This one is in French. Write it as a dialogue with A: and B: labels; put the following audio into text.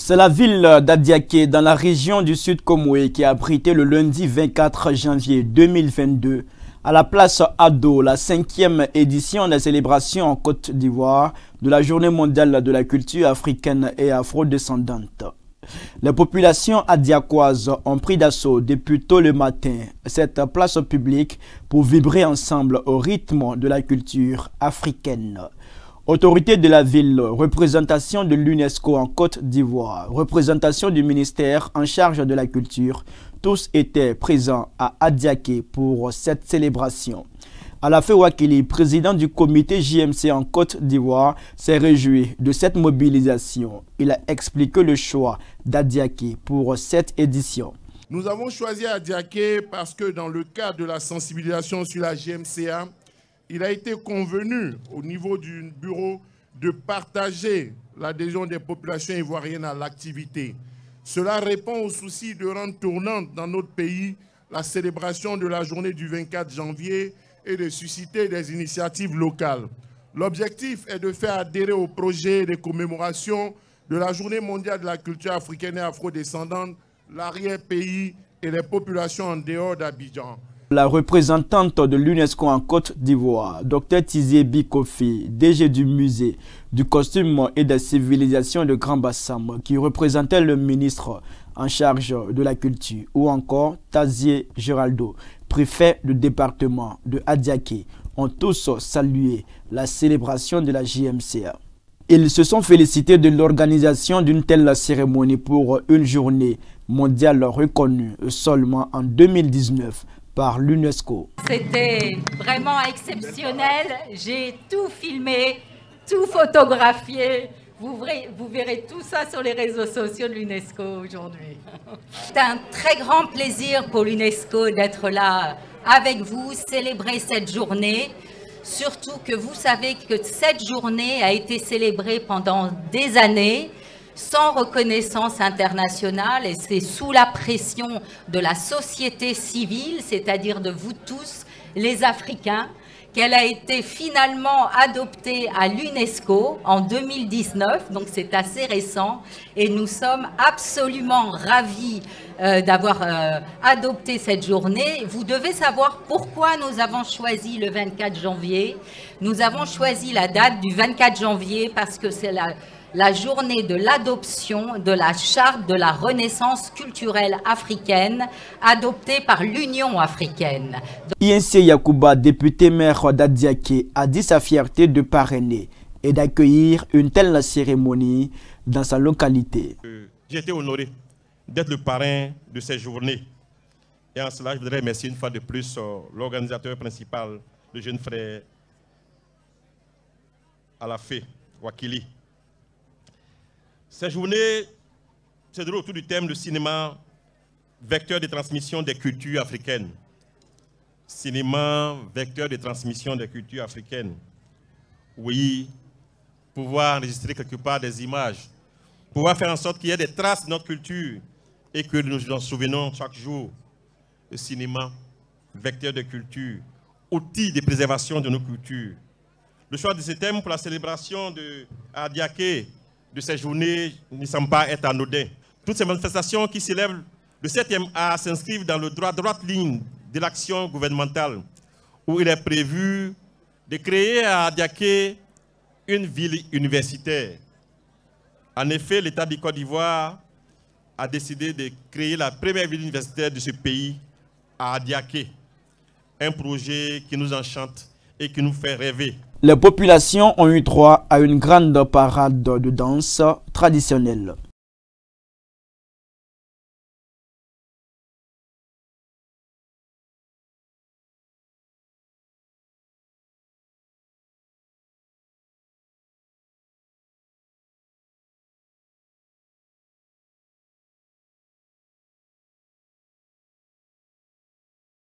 A: C'est la ville d'Adiaké, dans la région du Sud Comoé, qui a abrité le lundi 24 janvier 2022 à la place Ado, la 5e édition des célébrations en Côte d'Ivoire de la Journée mondiale de la culture africaine et afro-descendante. Les populations adiakoises ont pris d'assaut depuis tôt le matin cette place publique pour vibrer ensemble au rythme de la culture africaine. Autorité de la ville, représentation de l'UNESCO en Côte d'Ivoire, représentation du ministère en charge de la culture, tous étaient présents à Adiaké pour cette célébration. Alafe Wakili, président du comité JMC en Côte d'Ivoire, s'est réjoui de cette mobilisation. Il a expliqué le choix d'Adiaké pour cette édition.
B: Nous avons choisi Adiaké parce que dans le cadre de la sensibilisation sur la JMCA, il a été convenu au niveau du bureau de partager l'adhésion des populations ivoiriennes à l'activité. Cela répond au souci de rendre tournante dans notre pays la célébration de la journée du 24 janvier et de susciter des initiatives locales. L'objectif est de faire adhérer au projet de commémoration de la Journée mondiale de la culture africaine et afrodescendante, l'arrière-pays et les populations en dehors d'Abidjan.
A: La représentante de l'UNESCO en Côte d'Ivoire, Dr Tizier Bikofi, DG du musée du costume et des civilisations de Grand Bassam, qui représentait le ministre en charge de la culture, ou encore Tazier Geraldo, préfet du département de Adiaké, ont tous salué la célébration de la JMCA. Ils se sont félicités de l'organisation d'une telle cérémonie pour une journée mondiale reconnue seulement en 2019 par l'UNESCO.
C: C'était vraiment exceptionnel. J'ai tout filmé, tout photographié. Vous verrez tout ça sur les réseaux sociaux de l'UNESCO aujourd'hui. C'est un très grand plaisir pour l'UNESCO d'être là avec vous, célébrer cette journée. Surtout que vous savez que cette journée a été célébrée pendant des années sans reconnaissance internationale, et c'est sous la pression de la société civile, c'est-à-dire de vous tous, les Africains, qu'elle a été finalement adoptée à l'UNESCO en 2019, donc c'est assez récent, et nous sommes absolument ravis d'avoir adopté cette journée. Vous devez savoir pourquoi nous avons choisi le 24 janvier. Nous avons choisi la date du 24 janvier parce que c'est la journée de l'adoption de la charte de la renaissance culturelle africaine adoptée par l'Union africaine.
A: INC Yacouba, député maire d'Adiaké, a dit sa fierté de parrainer et d'accueillir une telle cérémonie dans sa localité.
D: J'ai été honoré d'être le parrain de cette journée. Et en cela, je voudrais remercier une fois de plus l'organisateur principal, le jeune frère Alafe Wakili. Cette journée se déroule autour du thème du cinéma, vecteur de transmission des cultures africaines. Cinéma, vecteur de transmission des cultures africaines. Oui, pouvoir enregistrer quelque part des images, pouvoir faire en sorte qu'il y ait des traces de notre culture et que nous nous en souvenons chaque jour. Le cinéma, vecteur de culture, outil de préservation de nos cultures. Le choix de ce thème pour la célébration de Adiaké, de ces journées, ne semble pas être anodin. Toutes ces manifestations qui célèbrent le 7e art s'inscrivent dans le droite ligne de l'action gouvernementale, où il est prévu de créer à Adiaké une ville universitaire. En effet, l'État du Côte d'Ivoire a décidé de créer la première ville universitaire de ce pays à Adiaké. Un projet qui nous enchante et qui nous fait rêver.
A: Les populations ont eu droit à une grande parade de danse traditionnelle.